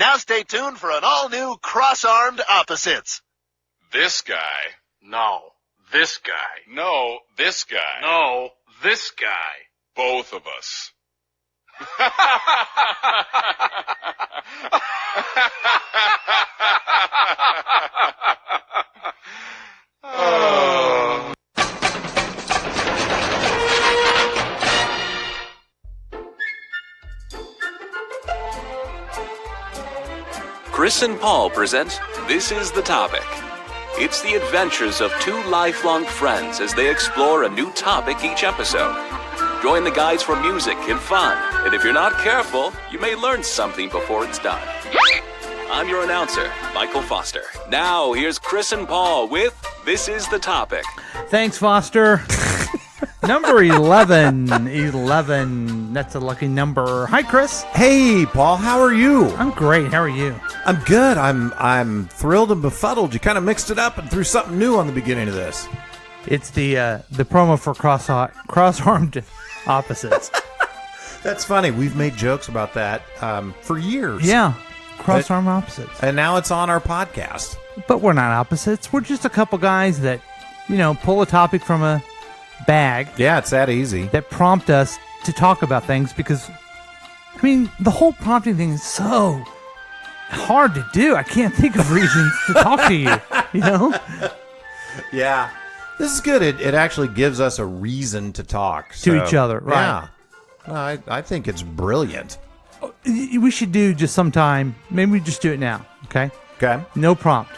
Now stay tuned for an all-new Cross-Armed Opposites. This guy. No, this guy. No, this guy. No, this guy. Both of us. Oh. Chris and Paul present This Is the Topic. It's the adventures of two lifelong friends as they explore a new topic each episode. Join the guys for music and fun, and if you're not careful, you may learn something before it's done. I'm your announcer, Michael Foster. Now, here's Chris and Paul with This Is the Topic. Thanks, Foster. Number 11. 11. That's a lucky number. Hi, Chris. Hey, Paul. How are you? I'm great. How are you? I'm good. I'm thrilled and befuddled. You kind of mixed it up and threw something new on the beginning of this. It's the promo for cross-armed opposites. That's funny. We've made jokes about that for years. Yeah, cross-armed opposites. And now it's on our podcast. But we're not opposites. We're just a couple guys that, pull a topic from a bag. Yeah, it's that easy. That prompt us to talk about things because, the whole prompting thing is so hard to do. I can't think of reasons to talk to you, Yeah. This is good. It actually gives us a reason to talk. To each other, right. Yeah. I think it's brilliant. We should do just sometime. Maybe we just do it now, okay? Okay. No prompt.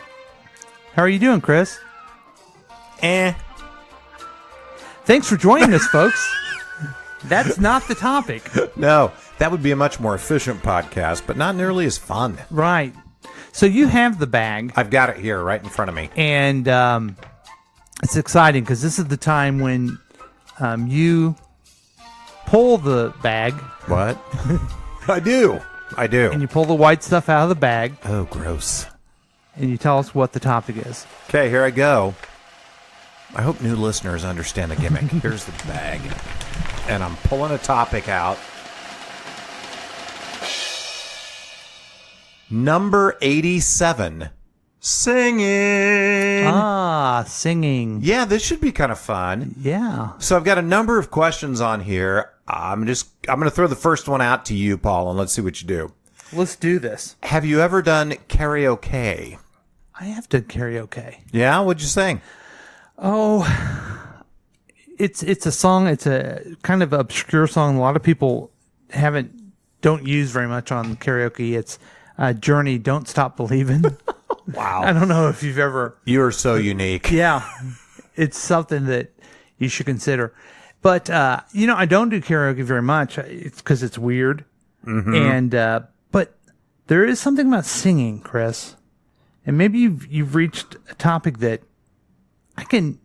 How are you doing, Chris? Thanks for joining us, folks. That's not the topic. No, that would be a much more efficient podcast, but not nearly as fun. Right. So you have the bag. I've got it here right in front of me. And it's exciting because this is the time when you pull the bag. What? I do. And you pull the white stuff out of the bag. Oh, gross. And you tell us what the topic is. Okay, here I go. I hope new listeners understand the gimmick. Here's the bag. And I'm pulling a topic out. Number 87. Singing. Singing. Yeah, this should be kind of fun. Yeah. So I've got a number of questions on here. I'm going to throw the first one out to you, Paul, and let's see what you do. Let's do this. Have you ever done karaoke? I have done karaoke. Yeah? What'd you sing? Oh, it's a song. It's a kind of obscure song. A lot of people don't use very much on karaoke. It's Journey, Don't Stop Believing. Wow. I don't know if you've ever. You are so unique. Yeah. It's something that you should consider. But, I don't do karaoke very much. It's because it's weird. Mm-hmm. And, but there is something about singing, Chris. And maybe you've reached a topic that I can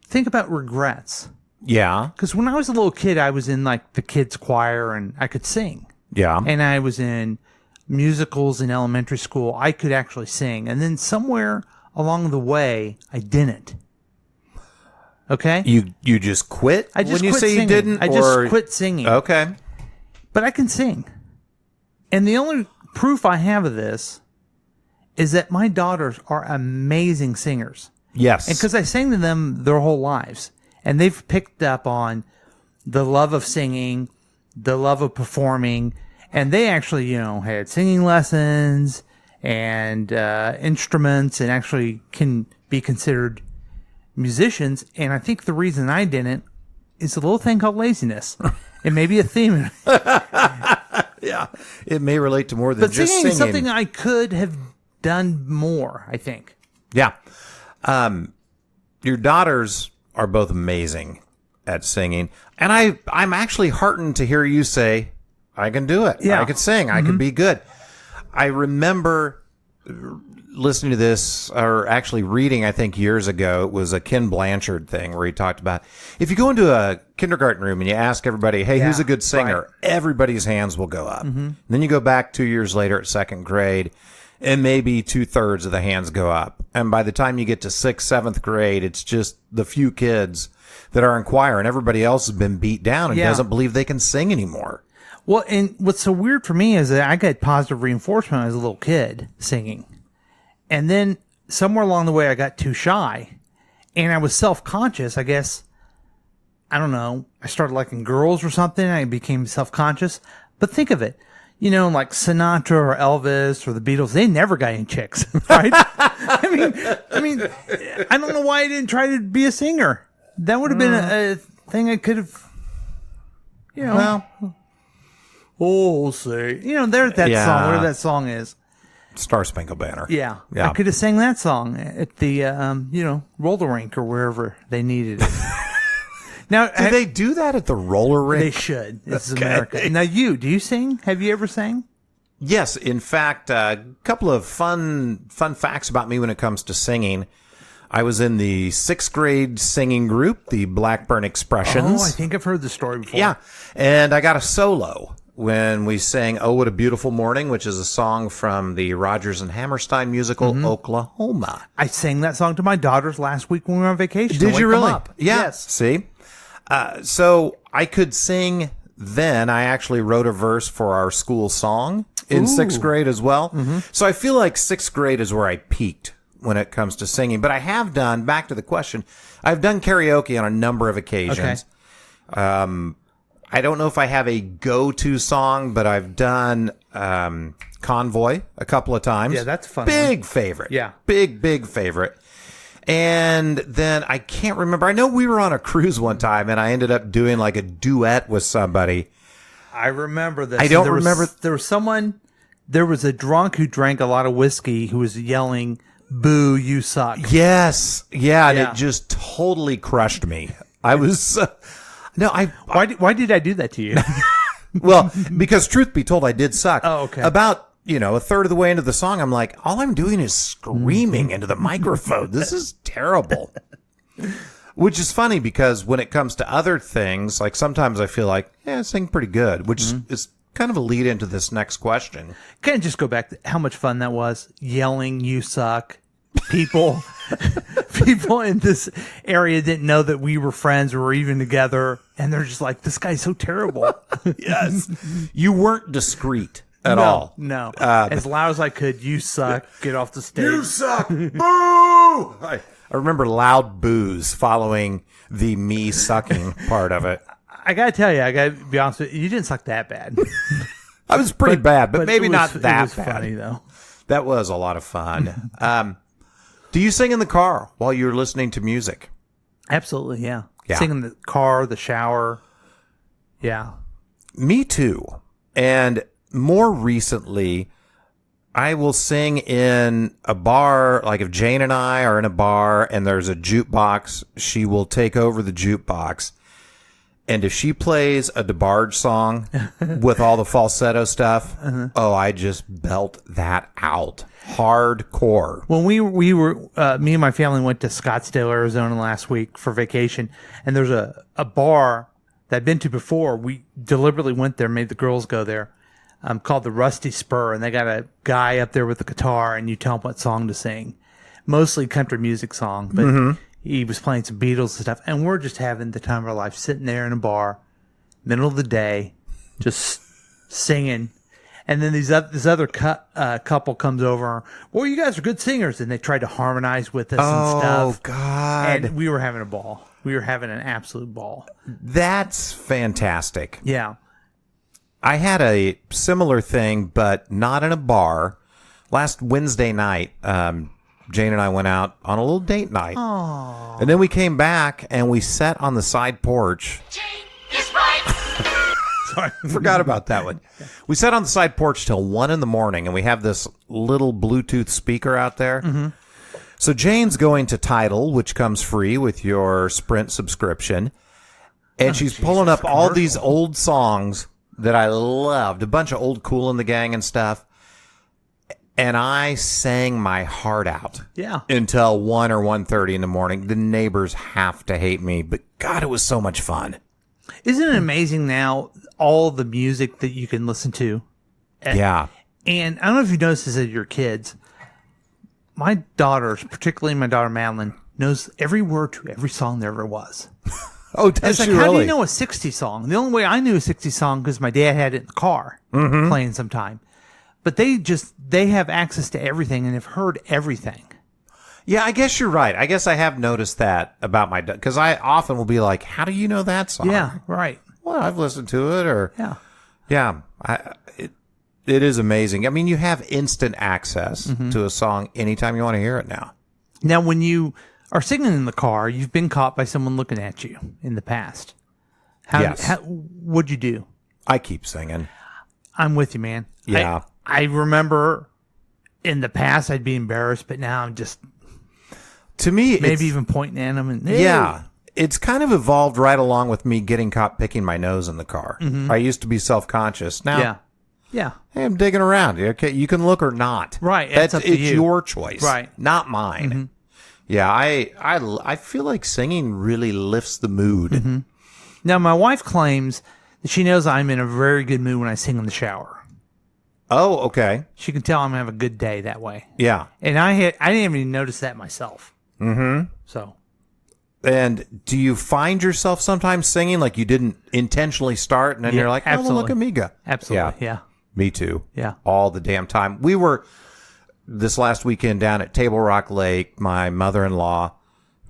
think about regrets. Yeah. Because when I was a little kid, I was in the kids' choir and I could sing. Yeah. And I was in musicals in elementary school. I could actually sing. And then somewhere along the way, I didn't. Okay? You just quit? I just when you quit say singing. you didn't? I just quit singing. Okay. But I can sing. And the only proof I have of this is that my daughters are amazing singers. Yes. And because I sang to them their whole lives. And they've picked up on the love of singing, the love of performing. And they actually, had singing lessons and instruments and actually can be considered musicians. And I think the reason I didn't is a little thing called laziness. It may be a theme. Yeah. It may relate to more than but just singing singing. is something I could have done more, I think. Yeah. Your daughters are both amazing at singing. And I'm actually heartened to hear you say, I can do it. Yeah. I can sing. Mm-hmm. I can be good. I remember listening to this, or actually reading, I think years ago, it was a Ken Blanchard thing where he talked about, if you go into a kindergarten room and you ask everybody, hey, who's a good singer? Right. Everybody's hands will go up. Mm-hmm. Then you go back 2 years later at second grade, and maybe 2/3 of the hands go up. And by the time you get to 6th, 7th grade, it's just the few kids that are in choir, and everybody else has been beat down and doesn't believe they can sing anymore. Well, and what's so weird for me is that I got positive reinforcement as a little kid singing. And then somewhere along the way, I got too shy. And I was self-conscious, I guess. I don't know. I started liking girls or something. I became self-conscious. But think of it. You know, like Sinatra or Elvis or the Beatles, they never got any chicks, right? I mean, I don't know why I didn't try to be a singer. That would have been a thing I could have, you know. Well, oh, say, you know, there's that song, whatever that song is. Star Spangled Banner. Yeah. Yeah. I could have sang that song at the, roller rink or wherever they needed it. Now, Do they do that at the roller rink? They should. This is America. Now, do you sing? Have you ever sang? Yes. In fact, a couple of fun facts about me when it comes to singing. I was in the 6th grade singing group, the Blackburn Expressions. Oh, I think I've heard the story before. Yeah. And I got a solo when we sang Oh, What a Beautiful Morning, which is a song from the Rodgers and Hammerstein musical, Oklahoma. I sang that song to my daughters last week when we were on vacation. Did to you wake them really? up. Yeah. Yes. See? So I could sing then. I actually wrote a verse for our school song in 6th grade as well. So I feel like 6th grade is where I peaked when it comes to singing. But I have done, back to the question, I've done karaoke on a number of occasions. Okay. I don't know if I have a go-to song, but I've done Convoy a couple of times. Yeah, that's a fun Big favorite. Yeah. Big favorite. And then I can't remember. I know we were on a cruise one time, and I ended up doing like a duet with somebody. I remember this. I don't remember. There was a drunk who drank a lot of whiskey who was yelling, "Boo, you suck." Yes. Yeah, and Yeah. it just totally crushed me. I was... Why did I do that to you? Well, because truth be told, I did suck. Oh, okay. About, a third of the way into the song, I'm like, all I'm doing is screaming into the microphone. This is terrible. Which is funny because when it comes to other things, like sometimes I feel like, I sing pretty good, which is kind of a lead into this next question. Can I just go back to how much fun that was? Yelling, "You suck." People in this area didn't know that we were friends or were even together, and they're just like, "This guy's so terrible." Yes. You weren't discreet at all. No. As loud as I could, "You suck." Get off the stage. You suck. Boo! I remember loud boos following the me sucking part of it. I gotta tell you, I gotta be honest with you, you didn't suck that bad. I was pretty bad, but maybe it not was, that it was bad. funny though. That was a lot of fun. Do you sing in the car while you're listening to music? Absolutely, yeah. Yeah. Sing in the car, the shower. Yeah. Me too. And more recently, I will sing in a bar. Like if Jane and I are in a bar and there's a jukebox, she will take over the jukebox. And if she plays a DeBarge song with all the falsetto stuff, I just belt that out. Hardcore. When we were me and my family went to Scottsdale, Arizona last week for vacation, and there's a bar that I'd been to before. We deliberately went there, made the girls go there, called the Rusty Spur, and they got a guy up there with a guitar, and you tell him what song to sing. Mostly country music song, but he was playing some Beatles and stuff, and we're just having the time of our life, sitting there in a bar, middle of the day, just singing. And then this other couple comes over. Well, you guys are good singers, and they tried to harmonize with us and stuff. Oh God! And we were having a ball. We were having an absolute ball. That's fantastic. Yeah. I had a similar thing, but not in a bar. Last Wednesday night, Jane and I went out on a little date night. Aww. And then we came back and we sat on the side porch. Jane is right. Sorry, forgot about that one. We sat on the side porch till 1 a.m, and we have this little Bluetooth speaker out there. So Jane's going to Tidal, which comes free with your Sprint subscription. And she's pulling up all these old songs that I loved, a bunch of old Kool and the Gang and stuff. And I sang my heart out. Yeah. Until 1 or 1:30 in the morning. The neighbors have to hate me, but God, it was so much fun. Isn't it amazing now, all the music that you can listen to? Yeah. And I don't know if you noticed this as your kids. My daughters, particularly my daughter Madeline, knows every word to every song there ever was. Oh, does It's like, she how do really? you know a 60s song? The only way I knew a 60s song because my dad had it in the car playing sometime. But they have access to everything and have heard everything. Yeah, I guess you're right. I guess I have noticed that about my dad because I often will be like, "How do you know that song?" Yeah, right. Well, I've listened to it, or Yeah. it is amazing. I mean, you have instant access to a song anytime you want to hear it now. Now, when you are singing in the car, you've been caught by someone looking at you in the past. Yes. What'd you do? I keep singing. I'm with you, man. Yeah. I remember in the past I'd be embarrassed, but now I'm just To me, maybe it's, even pointing at them. And yeah, it's kind of evolved right along with me getting caught picking my nose in the car. I used to be self-conscious. Now, yeah. hey, I'm digging around. Okay, you can look or not. Right, it's up to it's you. your choice, Right. Not mine. Yeah, I feel like singing really lifts the mood. Now, my wife claims that she knows I'm in a very good mood when I sing in the shower. Oh, okay. She can tell I'm having a good day that way. Yeah. And I didn't even notice that myself. So, And do you find yourself sometimes singing like you didn't intentionally start, and then Yeah, you're like, "Oh, well, look at me go." absolutely, yeah. Me too. Yeah. All the damn time. We were this last weekend down at Table Rock Lake. My mother-in-law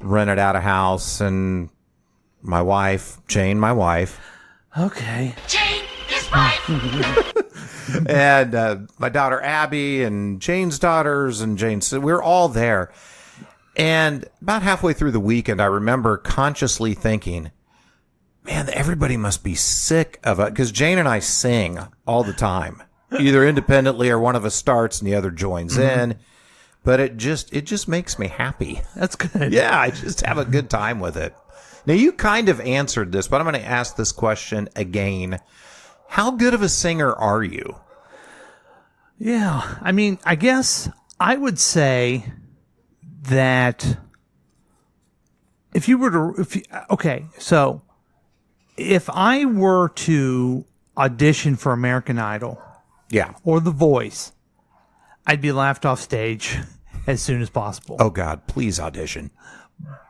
rented out a house, and my wife, Jane, my wife, Okay. Jane is right. and my daughter Abby, and Jane's daughters, and Jane's. We were all there. And about halfway through the weekend, I remember consciously thinking, man, everybody must be sick of it. Because Jane and I sing all the time, either independently or one of us starts and the other joins in. But it just makes me happy. That's good. Yeah, I just have a good time with it. Now, you kind of answered this, but I'm going to ask this question again. How good of a singer are you? Yeah. I mean, I guess I would say that if I were to audition for American Idol Yeah. or The Voice, I'd be laughed off stage as soon as possible. Oh, God, please audition.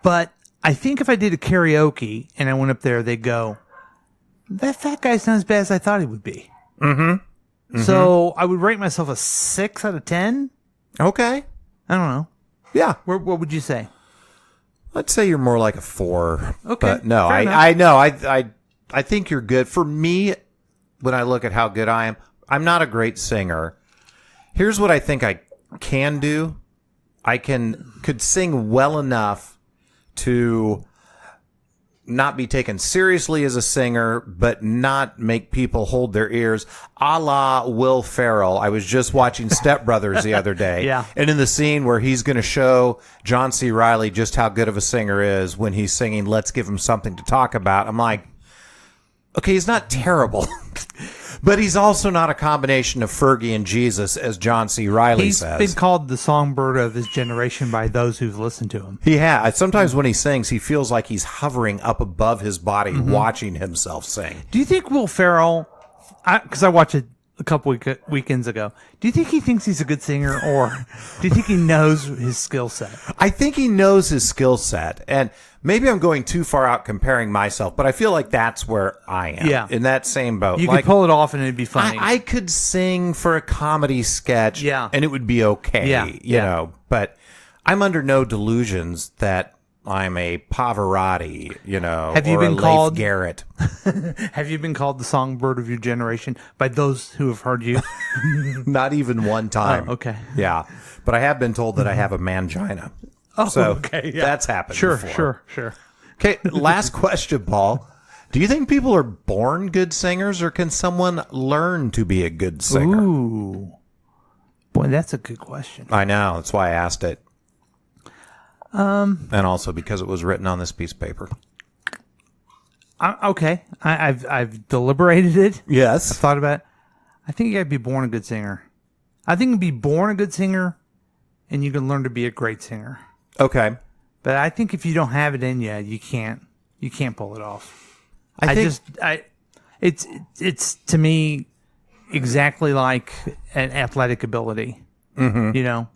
But I think if I did a karaoke and I went up there, they'd go, that fat guy's not as bad as I thought he would be. So I would rate myself a 6 out of 10. Okay. I don't know. Yeah. What would you say? Let's say you're more like a 4. Okay, But no, fair enough. I know. I think you're good. For me, when I look at how good I am, I'm not a great singer. Here's what I think I can do. I could sing well enough to not be taken seriously as a singer, but not make people hold their ears, a la Will Ferrell. I was just watching Step Brothers the other day. Yeah. And in the scene where he's going to show John C. Reilly just how good of a singer is when he's singing Let's Give Him Something to Talk About, I'm like, okay, he's not terrible. But he's also not a combination of Fergie and Jesus, as John C. Reilly He's says. been called the songbird of his generation by those who've listened to him. He has. Sometimes when he sings, he feels like he's hovering up above his body, Mm-hmm. watching himself sing. Do you think Will Ferrell, because I watched it a couple weekends ago, do you think he thinks he's a good singer, or do you think he knows his skill set? I think he knows his skill set. And maybe I'm going too far out comparing myself, but I feel like that's where I am. Yeah. In that same boat. You Like, could pull it off and it'd be funny. I could sing for a comedy sketch, Yeah. and it would be okay, Yeah, you yeah. know. But I'm under no delusions that I'm a Pavarotti, you know, Have you or been a Leif called- Garrett. Have you been called the songbird of your generation by those who have heard you? Not even one time. Oh, okay. Yeah. But I have been told that I have a mangina. Oh, So okay. Yeah. that's happened Sure, before. sure. Okay, last question, Paul. Do you think people are born good singers, or can someone learn to be a good singer? Ooh. Boy, that's a good question. I know. That's why I asked it. And also because it was written on this piece of paper. Okay. I've deliberated it. Yes. Thought about it. I think you gotta be born a good singer. I think you can be born a good singer, and you can learn to be a great singer. Okay. But I think if you don't have it in you, you can't pull it off. I think It's to me exactly like an athletic ability. Mm-hmm. You know.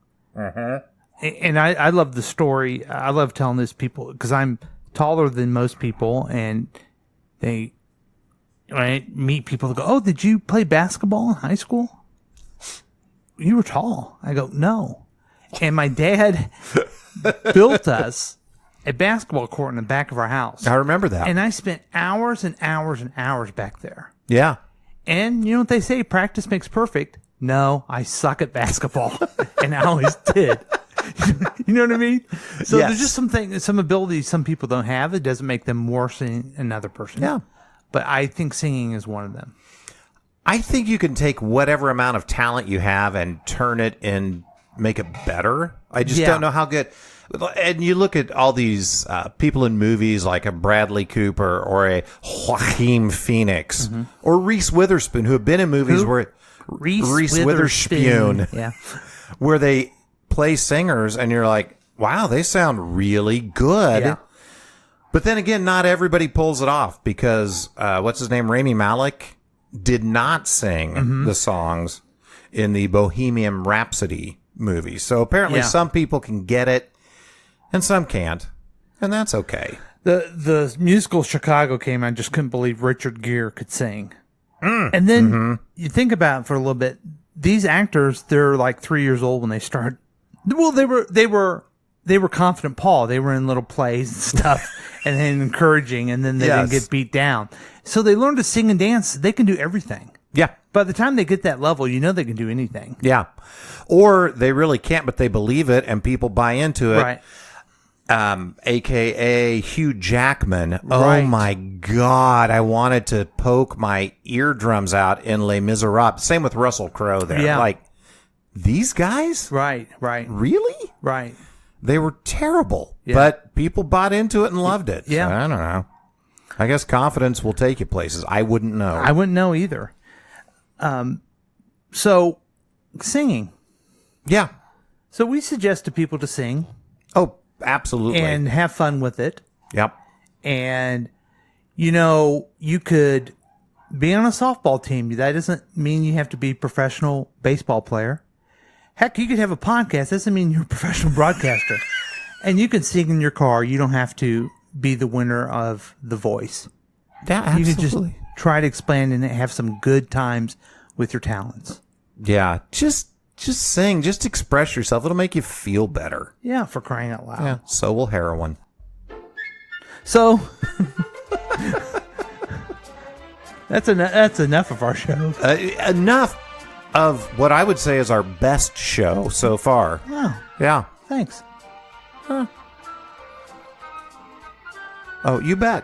And I love the story. I love telling this people because I'm taller than most people, and they meet people that go, "Oh, did you play basketball in high school? You were tall." I go, "No." And my dad built us a basketball court in the back of our house. I remember that. And I spent hours and hours and hours back there. Yeah. And you know what they say? Practice makes perfect. No, I suck at basketball. And I always did. You know what I mean? So Yes. there's just some abilities some people don't have. It doesn't make them worse than another person. Yeah. But I think singing is one of them. I think you can take whatever amount of talent you have and turn it and make it better. I just don't know how good. And you look at all these people in movies like a Bradley Cooper or a Joaquin Phoenix or Reese Witherspoon, who have been in movies where Reese Witherspoon, Yeah. where they play singers and you're like, wow, they sound really good. Yeah. But then again, not everybody pulls it off because what's his name? Rami Malek did not sing the songs in the Bohemian Rhapsody movie. So apparently some people can get it and some can't. And that's okay. The musical Chicago came out. I just couldn't believe Richard Gere could sing. And then you think about it for a little bit. These actors, they're like 3 years old when they start. Well, they were confident Paul. They were in little plays and stuff and then encouraging, and then they didn't get beat down. So they learn to sing and dance. They can do everything. Yeah. By the time they get that level, you know they can do anything. Yeah. Or they really can't, but they believe it and people buy into it. Right. AKA Hugh Jackman. Right. Oh my God. I wanted to poke my eardrums out in Les Miserables. Same with Russell Crowe there. Yeah. Like, these guys? Right. Really? Right. They were terrible, Yeah. but people bought into it and loved it. Yeah. So, I don't know. I guess confidence will take you places. I wouldn't know. I wouldn't know either. So singing. Yeah. So we suggest to people to sing Oh, absolutely. and have fun with it. Yep. And, you know, you could be on a softball team. That doesn't mean you have to be a professional baseball player. Heck, you could have a podcast. That doesn't mean you're a professional broadcaster. And you can sing in your car. You don't have to be the winner of The Voice. Yeah, You absolutely. can just try to explain and have some good times with your talents. Yeah. Just sing. Just express yourself. It'll make you feel better. Yeah, for crying out loud. Yeah. So will heroin. So that's enough of our show. Enough of what I would say is our best show so far. Oh, Yeah. thanks. Oh, you bet.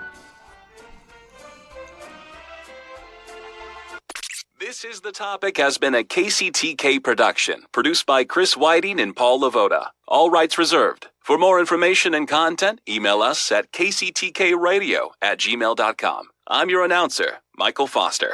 This is The Topic has been a KCTK production, produced by Chris Whiting and Paul Lavoda. All rights reserved. For more information and content, email us at kctkradio@gmail.com. I'm your announcer, Michael Foster.